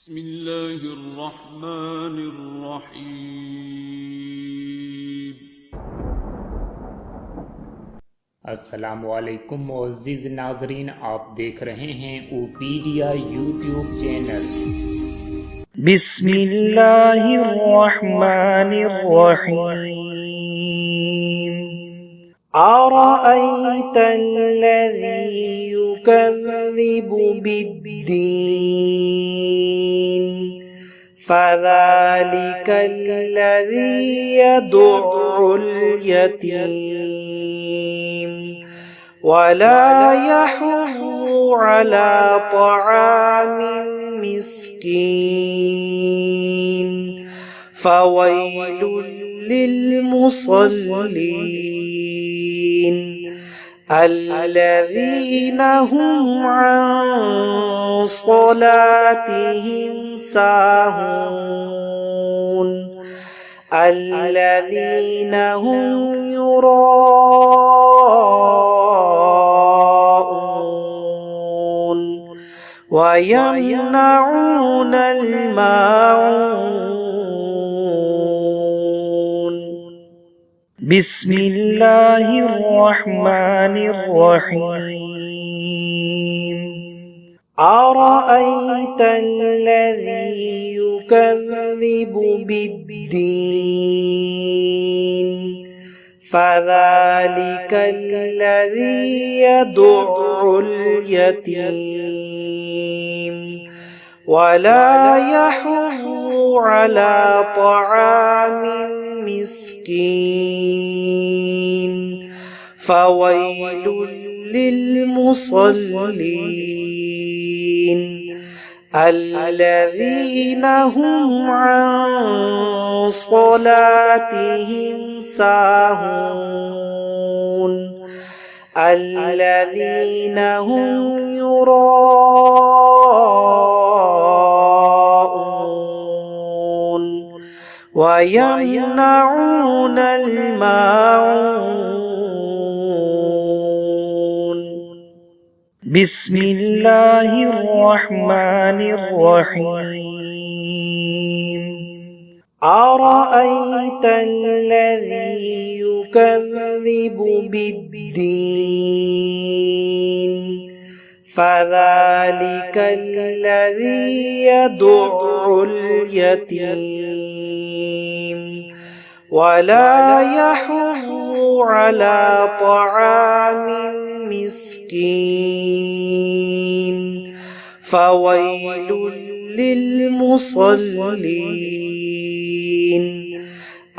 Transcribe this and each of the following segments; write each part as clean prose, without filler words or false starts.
بسم الله الرحمن الرحیم۔ अस्सलामुअलैकुम मुअज़्ज़िज़ नाज़रीन, आप देख रहे हैं ओपीडिया यूट्यूब चैनल। बिस्मिल्लाहिर्रहमानिर्रहीम। अरअयत الذي يكذب بالدين فذلك الذي يدع اليتيم ولا يحض على طعام المسكين فويل للمصلين الذين هم عن صلاتهم ساهون الذين هم يراءون ويمنعون الماعون. بسم الله الرحمن الرحيم. أرأيت الذي يكذب بالدين فذلك الذي يدع اليتيم ولا يحض على طعام المسكين فويل للمصلين الذين هم عن صلاتهم ساهون الذين هم يراءون ويمنعون الماعون. بسم الله الرحمن الرحيم. أرأيت الذي يكذب بالدين فذلك الذي يدع اليتيم ولا يحض على طعام المسكين فويل للمصلين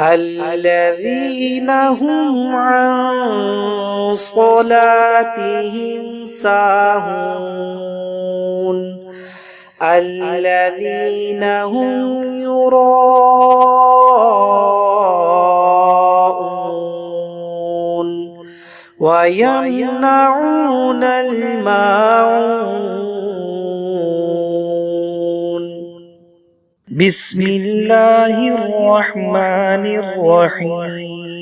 الذين هم عن صلاتهم ساهون الذين هم يراءون ويمنعون الماعون. بسم الله الرحمن الرحيم.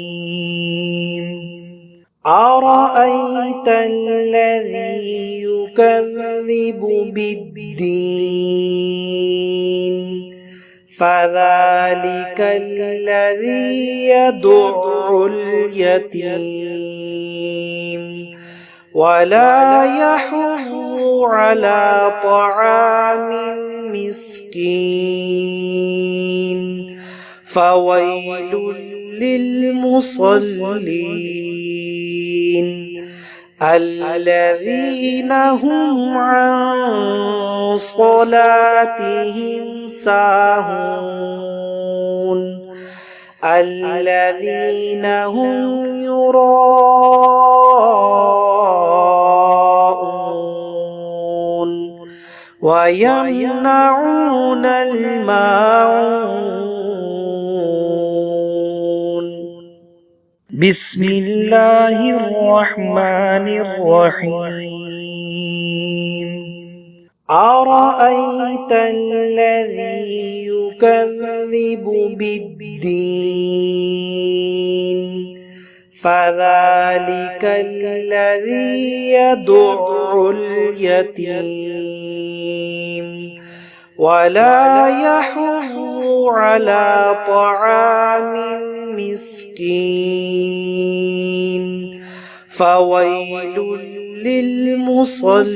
أرأيت الذي يكذب بالدين فذلك الذي يدع اليتيم ولا يحض على طعام المسكين فويل للمصلين الذين هم عن صلاتهم ساهون الذين هم يراءون ويمنعون الماعون. بسم الله الرحمن الرحيم. أرأيت الذي يكذب بالدين فذلك الذي يدع اليتيم ولا يحض على طعام المسكين فويل للمصلين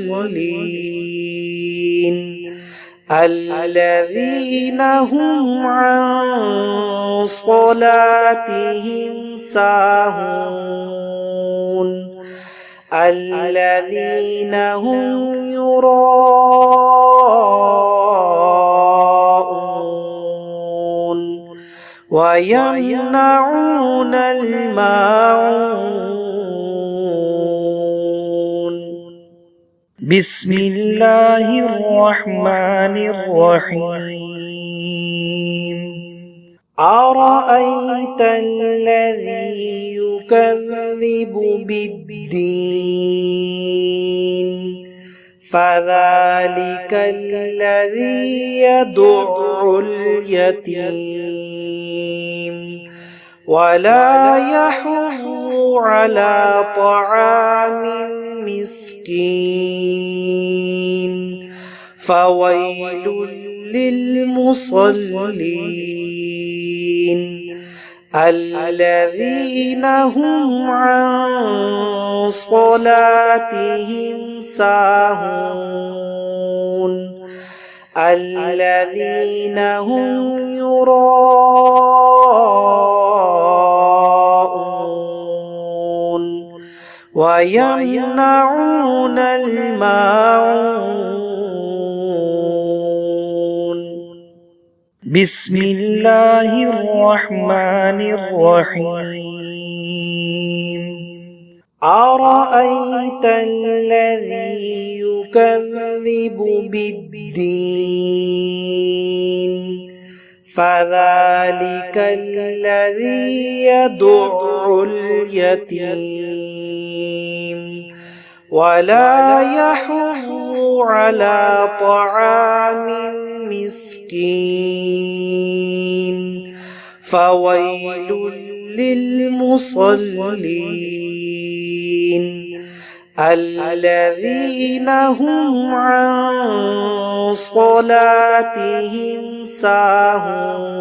الذين هم عن صلاتهم ساهون الذين هم يراءون ويمنعون الماعون. بسم الله الرحمن الرحيم. أرأيت الذي يكذب بالدين فذلك الذي يدع اليتيم ولا يحض على طعام المسكين فويل للمصلين الذين هم عن صلاتهم ساهون الذين هم يراءون ويمنعون الماعون. بسم الله الرحمن الرحيم. أرأيت الذي يكذب بالدين فذلك الذي يدع اليتيم ولا يحض على طعام المسكين فويل للمصلين الذين هم عن صلاتهم ساهون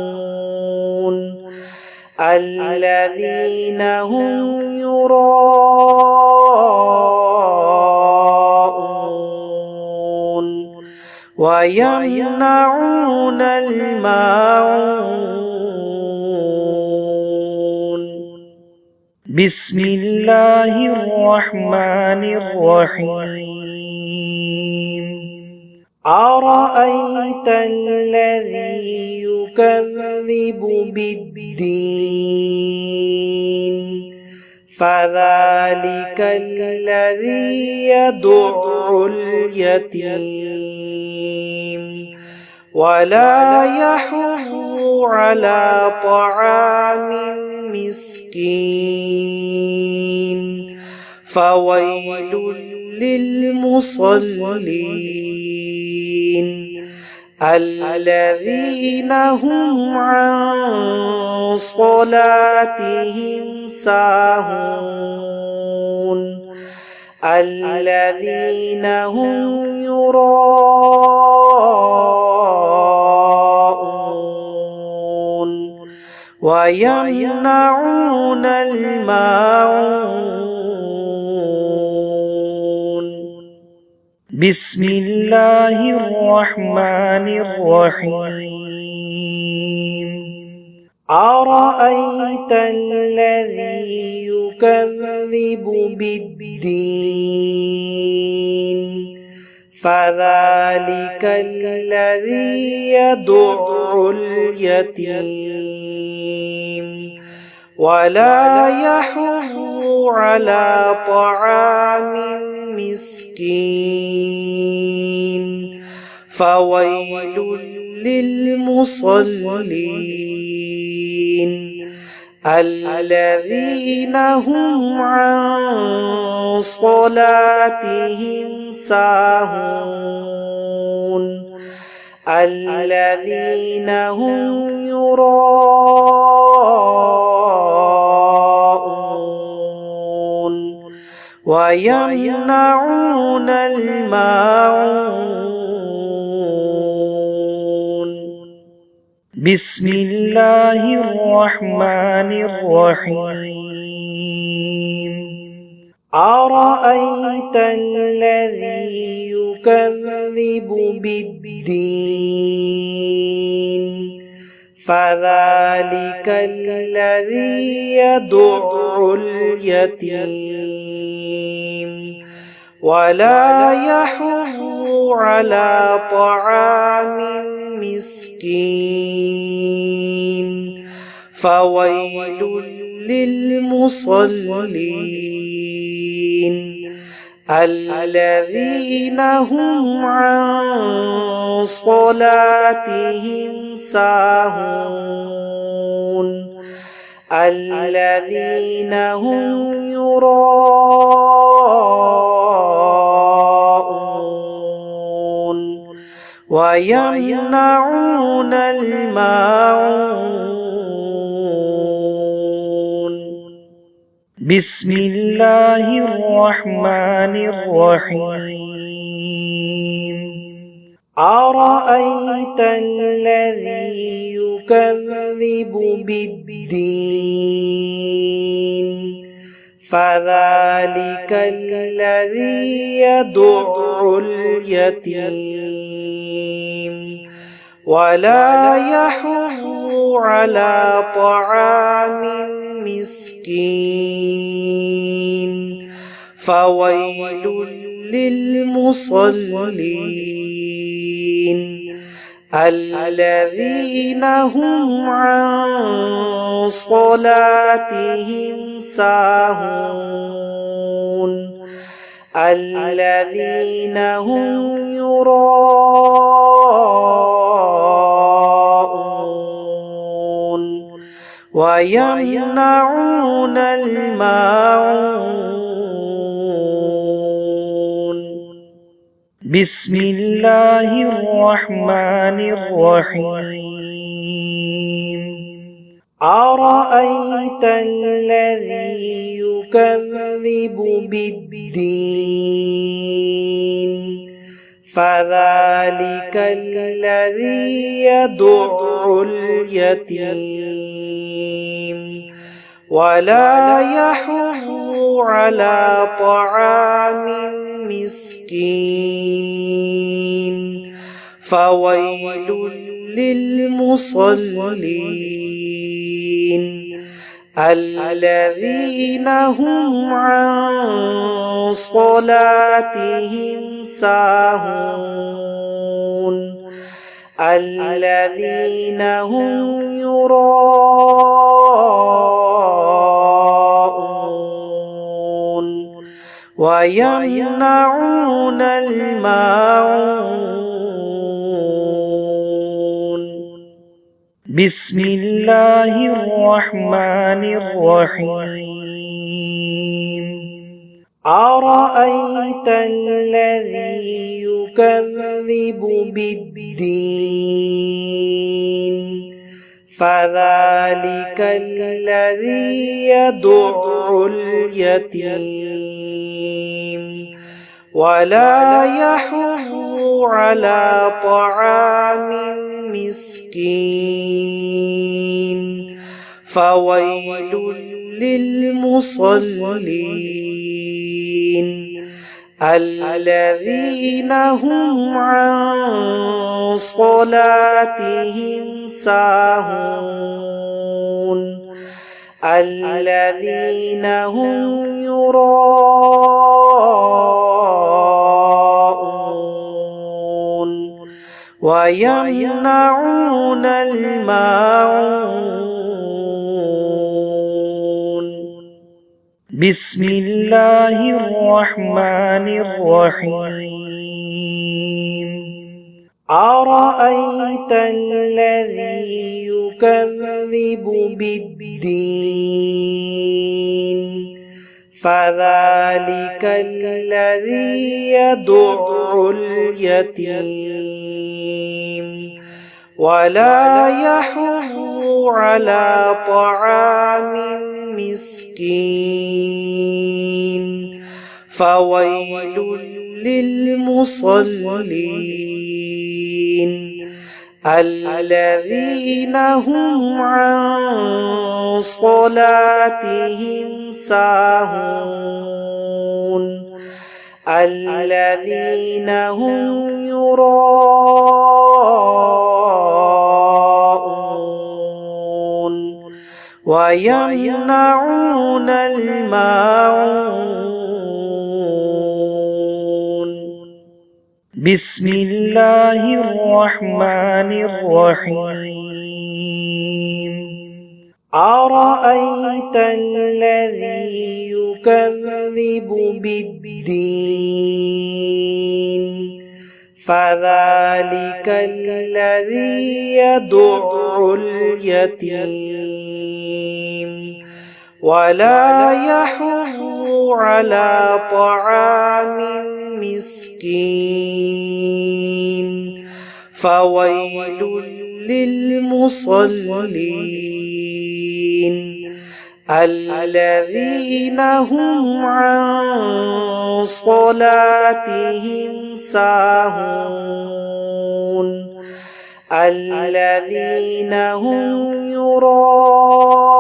الذين هم يراءون ويمنعون الماعون. بسم الله الرحمن الرحيم. أرأيت الذي يكذب بالدين فذلك الذي يدع اليتيم ولا يحض على طعام المسكين فويل للمصلين الذين هم عن صلاتهم ساهون الذين هم يراءون ويمنعون الماعون. بسم الله الرحمن الرحيم. أرأيت الذي يكذب بالدين فذلك الذي يدع اليتيم ولا يحض على طعام المسكين فويل للمصلين الذين هم عن صلاتهم ساهون الذين هم يراءون ويمنعون الماعون. بسم الله الرحمن الرحيم أرأيت الذي يكذب بالدين فذلك الذي يدع اليتيم ولا يحض على طعام المسكين فويل للمصلين الذين هم عن صلاتهم ساهون الذين هم يراءون ويمنعون الماعون بسم الله الرحمن الرحيم أرأيت الذي يكذب بالدين فذلك الذي يدع اليتيم ولا يحض على طعام المسكين فويل للمصلين الذين هم عن صلاتهم ساهون الذين هم يراءون ويمنعون الماعون بسم الله الرحمن الرحيم أرأيت الذي يكذب بالدين فذلك الذي يدع اليتيم ولا يحض على طعام المسكين فويل للمصلين الذين هم عن صلاتهم ساهون الذين هم يراءون ويمنعون الماعون بسم الله الرحمن الرحيم أرأيت الذي يكذب بالدين فذلك الذي يدع اليتيم ولا يحض على طعام المسكين فويل للمصلين الذين هم عن صلاتهم ساهون الذين هم يراءون ويمنعون الماعون بسم الله الرحمن الرحيم أرأيت الذي يكذب بالدين فذلك الذي يدع اليتيم ولا يحض على طعام المسكين فويل للمصلين الذين هم عن صلاتهم ساهون الذين هم يراءون ويمنعون الماعون. بسم الله الرحمن الرحيم. أرأيت الذي يكذب بالدين فذلك الذي يدع اليتيم ولا يحض على طعام المسكين فويل للمصلين الذين هم عن صلاتهم ساهون الذين هم يراءون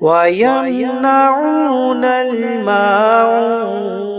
ويمنعون الماعون.